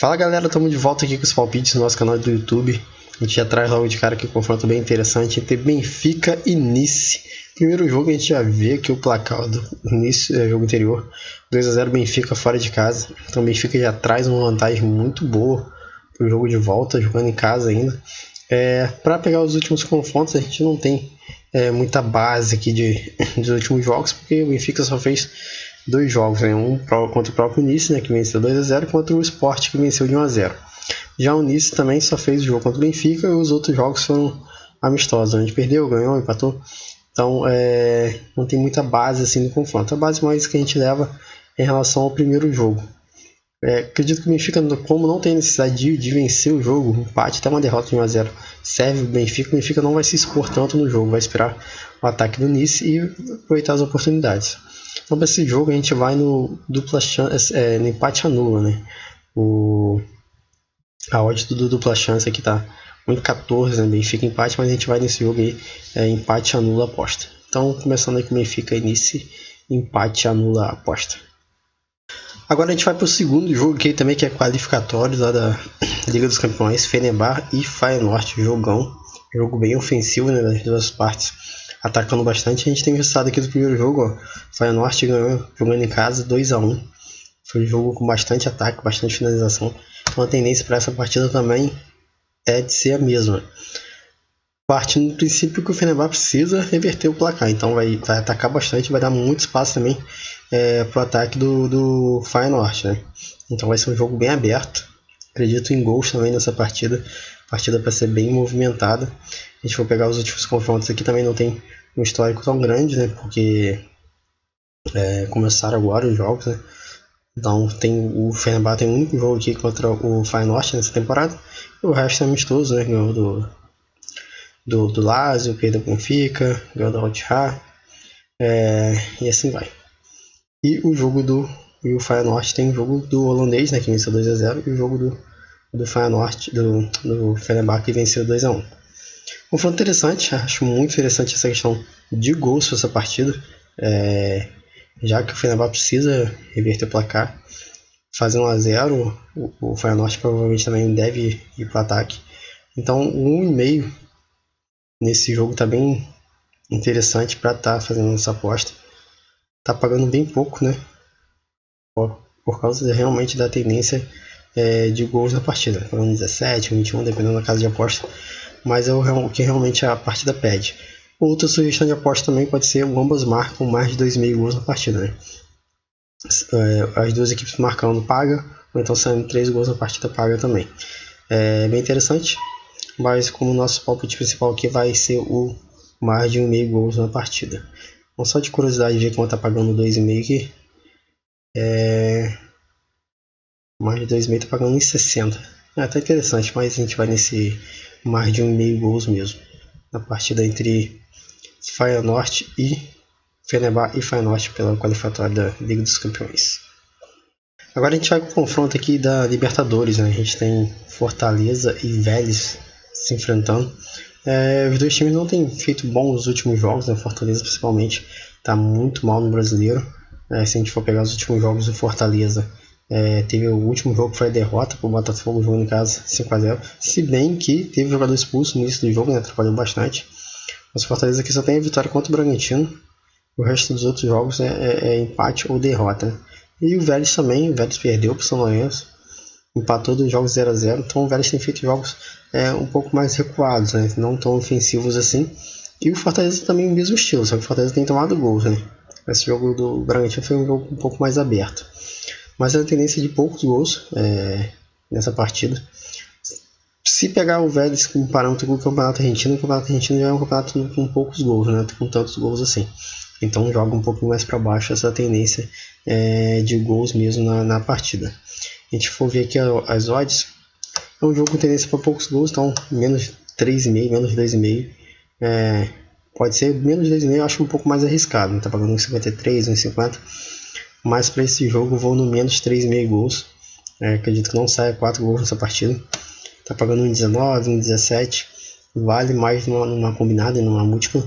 Fala galera, estamos de volta aqui com os palpites no nosso canal do YouTube. A gente já traz logo de cara aqui um confronto bem interessante entre Benfica e Nice. Primeiro jogo a gente já vê aqui o placar do Nice, jogo anterior, 2-0 Benfica fora de casa. Então o Benfica já traz uma vantagem muito boa para o jogo de volta, jogando em casa ainda. Para pegar os últimos confrontos a gente não tem muita base aqui dos últimos jogos, porque o Benfica só fez dois jogos, né? Um contra o próprio Nice, né, que venceu 2-0, contra o Sport, que venceu de 1-0. Já o Nice também só fez o jogo contra o Benfica e os outros jogos foram amistosos. A gente perdeu, ganhou, empatou. Então não tem muita base assim no confronto. A base mais que a gente leva é em relação ao primeiro jogo. Acredito que o Benfica, como não tem necessidade de vencer o jogo, um empate até uma derrota de 1-0 serve o Benfica não vai se expor tanto no jogo, vai esperar o ataque do Nice e aproveitar as oportunidades. Então para esse jogo a gente vai no dupla chance, no empate anula, né? A odd do dupla chance aqui tá 1,14, né? Benfica empate, mas a gente vai nesse jogo aí, empate anula aposta. Então começando aí com Benfica e Nice, empate anula aposta. Agora a gente vai para o segundo jogo aqui também, que é qualificatório lá da Liga dos Campeões, Fenerbahçe e Feyenoord, jogo bem ofensivo, né, das duas partes, atacando bastante. A gente tem o resultado aqui do primeiro jogo, ó. Feyenoord ganhou jogando em casa 2-1, foi um jogo com bastante ataque, bastante finalização, então a tendência para essa partida também é de ser a mesma. Partindo do princípio que o Fenerbahçe precisa reverter o placar, então vai atacar bastante, vai dar muito espaço também para o ataque do Feyenoord, né? Então vai ser um jogo bem aberto, acredito em gols também nessa partida para ser bem movimentada. A gente for pegar os últimos confrontos aqui, também não tem um histórico tão grande, né? Porque começaram agora os jogos, né? Então o Fenerbahçe tem um único jogo aqui contra o Feyenoord nessa temporada, e o resto é amistoso, né? Ganhou do Lazio, perdeu o Benfica, ganhou do Al-Ittihad, e assim vai. E o Feyenoord tem o jogo do holandês, né, que venceu 2-0, e o jogo do Feyenoord, do Fenerbahçe, que venceu 2-1. Confronto interessante, acho muito interessante essa questão de gols para essa partida, já que o Fenerbahçe precisa reverter o placar, fazer 1-0, o Feyenoord provavelmente também deve ir para o ataque. Então 1,5 nesse jogo tá bem interessante para estar fazendo essa aposta. Tá pagando bem pouco, né? Por causa realmente da tendência de gols na partida. Pagando 17, 21, dependendo da casa de aposta. Mas é o que realmente a partida pede. Outra sugestão de aposta também pode ser o ambas marcam mais de 2,5 gols na partida, né? As duas equipes marcando paga, ou então saindo 3 gols na partida paga também. É bem interessante. Mas como o nosso palpite principal aqui vai ser o mais de 1,5 gols na partida. Então, só de curiosidade ver como está pagando 2,5 aqui. Mais de 2,5 está pagando 1,60. Tá interessante, mas a gente vai nesse mais de 1,5 gols mesmo. Na partida entre Feyenoord e Fenerbahçe e Feyenoord pela qualificatória da Liga dos Campeões. Agora a gente vai com o confronto aqui da Libertadores, né? A gente tem Fortaleza e Vélez se enfrentando. Os dois times não têm feito bons nos últimos jogos, né? Fortaleza principalmente está muito mal no Brasileiro. Se a gente for pegar os últimos jogos do Fortaleza, teve o último jogo que foi a derrota para o Botafogo, jogando em casa 5-0, se bem que teve jogador expulso no início do jogo, né? Atrapalhou bastante. Mas o Fortaleza aqui só tem a vitória contra o Bragantino, o resto dos outros jogos é empate ou derrota, né? E o Vélez também, o Vélez perdeu para o São Lourenço, empatou 2 jogos 0-0, então o Vélez tem feito jogos um pouco mais recuados, né? Não tão ofensivos assim. E o Fortaleza também o mesmo estilo, só que o Fortaleza tem tomado gols, né? Esse jogo do Bragantino foi um jogo um pouco mais aberto. Mas é a tendência de poucos gols nessa partida. Se pegar o Vélez com parâmetro com o Campeonato Argentino já é um campeonato com poucos gols, né? Com tantos gols assim. Então joga um pouquinho mais para baixo essa tendência de gols mesmo na partida. A gente for ver aqui as odds, é um jogo com tendência para poucos gols, então menos 3,5, menos 2,5. Pode ser menos 2,5, eu acho um pouco mais arriscado, né? Tá pagando 1,53, 1,50. Mas para esse jogo eu vou no menos 3,5 gols. Acredito que não saia 4 gols nessa partida. Tá pagando 1,19, 1,17. Vale mais numa combinada e numa múltipla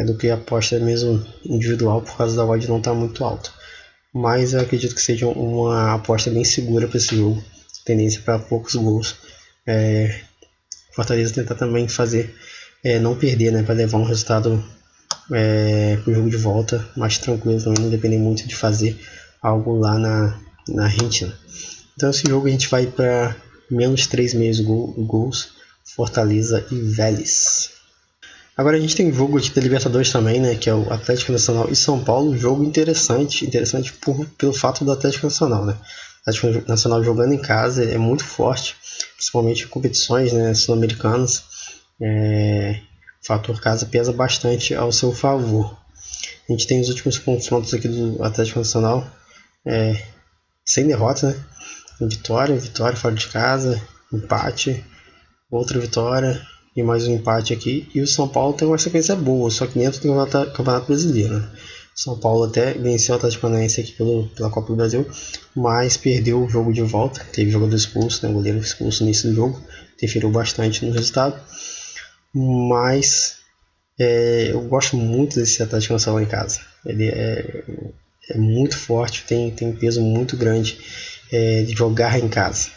do que a aposta mesmo individual, por causa da odd não estar muito alta. Mas eu acredito que seja uma aposta bem segura para esse jogo. tendência para poucos gols. Fortaleza tentar também fazer, não perder, né, para levar um resultado para o jogo de volta mais tranquilo também, não depender muito de fazer algo lá na Argentina. Então esse jogo a gente vai para menos 3,5 gols, Fortaleza e Vélez. Agora a gente tem um jogo aqui da Libertadores também, né, que é o Atlético Nacional e São Paulo, um jogo interessante pelo fato do Atlético Nacional, né? O Atlético Nacional jogando em casa é muito forte, principalmente em competições, né, sul-americanas. O fator casa pesa bastante ao seu favor. A gente tem os últimos confrontos aqui do Atlético Nacional, sem derrota, né? Vitória fora de casa, empate, outra vitória e mais um empate aqui. E o São Paulo tem uma sequência boa, só que dentro do Campeonato Brasileiro, né? São Paulo até venceu o Atlético Paranaense aqui pela Copa do Brasil, mas perdeu o jogo de volta. Teve jogador expulso, né? O goleiro expulso no início do jogo, interferiu bastante no resultado. Mas eu gosto muito desse Atlético Nacional em casa. Ele é muito forte, tem um peso muito grande de jogar em casa.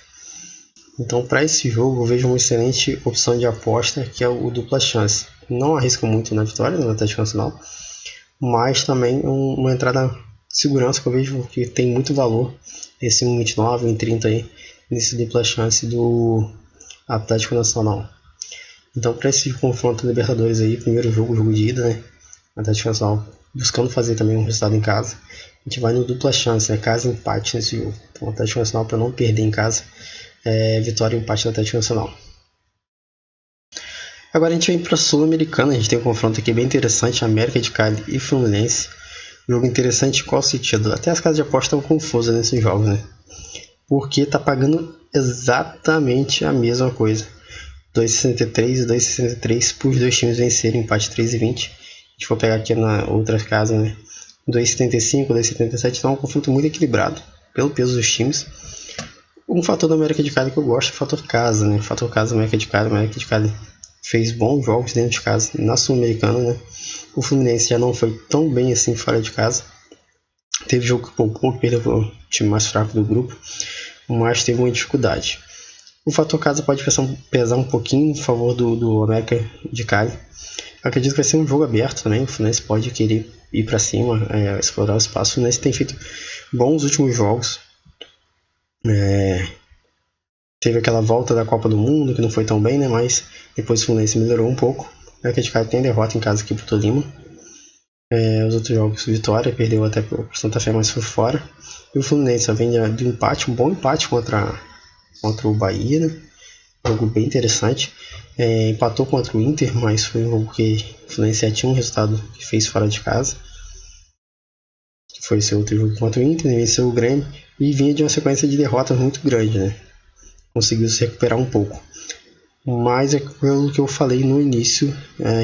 Então, para esse jogo, eu vejo uma excelente opção de aposta, que é o dupla chance. Não arrisco muito na vitória do Atlético Nacional, mas também uma entrada de segurança que eu vejo que tem muito valor, esse 1,29, 1,30 aí, nesse dupla chance do Atlético Nacional. Então, para esse confronto Libertadores aí, primeiro jogo de ida, né? Atlético Nacional buscando fazer também um resultado em casa. A gente vai no dupla chance, né? Casa empate nesse jogo. Então, o Atlético Nacional, para não perder em casa, vitória e empate do Atlético Nacional. Agora a gente vem para a Sul-Americana. A gente tem um confronto aqui bem interessante, América de Cali e Fluminense. Jogo interessante em qual sentido? Até as casas de aposta estão confusas nesses jogos, né? Porque tá pagando exatamente a mesma coisa. 2,63 e 2,63 para os dois times vencerem, empate 3,20. A gente for pegar aqui na outra casa, né? 2,75, 2,77, então é um confronto muito equilibrado pelo peso dos times. Um fator da América de Cali que eu gosto é o fator casa, né? Fator casa América de Cali fez bons jogos dentro de casa na Sul-Americana, né? O Fluminense já não foi tão bem assim fora de casa. Teve jogo que poupou, perdeu para o time mais fraco do grupo, mas teve uma dificuldade. O fator casa pode pesar um pouquinho em favor do América de Cali. Eu acredito que vai ser um jogo aberto também. O Fluminense pode querer ir para cima, explorar o espaço. O Fluminense tem feito bons últimos jogos. Teve aquela volta da Copa do Mundo que não foi tão bem, né? Mas depois o Fluminense melhorou um pouco. O América de Cali tem derrota em casa aqui pro Tolima. Os outros jogos, vitória, perdeu até pro Santa Fé, mas foi fora. E o Fluminense vem de um empate, um bom empate contra o Bahia, né? Jogo bem interessante. Empatou contra o Inter, mas foi um jogo que o Fluminense já tinha um resultado que fez fora de casa. Foi seu outro jogo contra o Inter, venceu o Grêmio e vinha de uma sequência de derrotas muito grande, né? Conseguiu se recuperar um pouco. Mas é pelo que eu falei no início,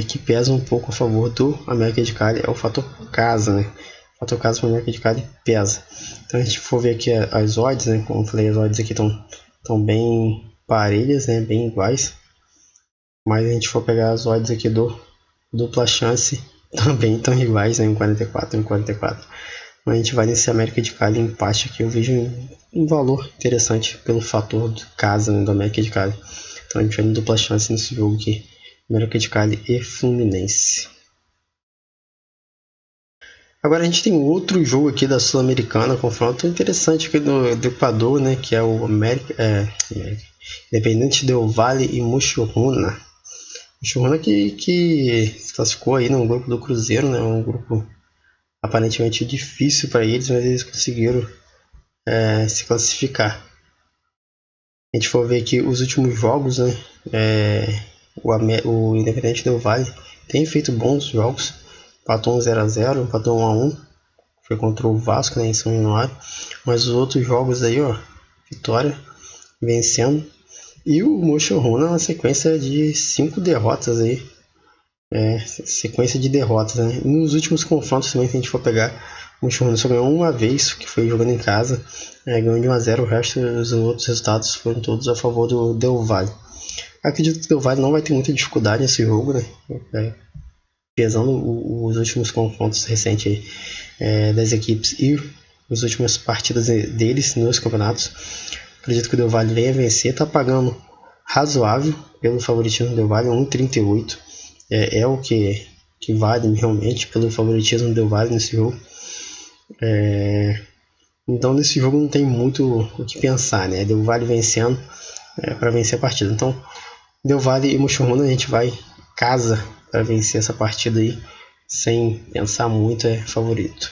que pesa um pouco a favor do América de Cali, é o fator casa, né? O fator casa para o América de Cali pesa. Então a gente for ver aqui as odds, né? Como eu falei, as odds aqui estão bem parelhas, né? Bem iguais. Mas a gente for pegar as odds aqui do dupla chance, também estão iguais, né? 1,44 e 1,44. Mas a gente vai nesse América de Cali empate aqui, eu vejo um valor interessante pelo fator de casa, né, do América de Cali. Então a gente vai no dupla chance nesse jogo aqui, América de Cali e Fluminense. Agora a gente tem outro jogo aqui da Sul-Americana, confronto interessante aqui do Equador, né, que é o Independente Del Valle e Muxuruna. Muxuruna que se classificou aí no grupo do Cruzeiro, né, um grupo aparentemente difícil para eles, mas eles conseguiram se classificar. A gente for ver aqui os últimos jogos, né? O Independente Del Valle tem feito bons jogos. Empatou um 0x0, empatou 1x1. Foi contra o Vasco, né, em São Januário. Mas os outros jogos aí, ó, vitória, vencendo. E o Muxuruna na sequência de 5 derrotas aí. Sequência de derrotas, né? Nos últimos confrontos também, se a gente for pegar, o Muxuruna só ganhou uma vez, que foi jogando em casa, ganhou de 1x0, o resto dos outros resultados foram todos a favor do Del Valle. Acredito que o Del Valle não vai ter muita dificuldade nesse jogo, né? Pesando os últimos confrontos recentes das equipes e as últimas partidas deles nos campeonatos. Acredito que o Del Valle venha vencer. Tá pagando razoável pelo favoritismo do Del Valle, 1,38. É o que vale realmente pelo favoritismo do Del Valle nesse jogo. Então nesse jogo não tem muito o que pensar, né? Del Valle vencendo para vencer a partida. Então Del Valle e Mushuruna a gente vai casa para vencer essa partida aí, sem pensar muito, é favorito.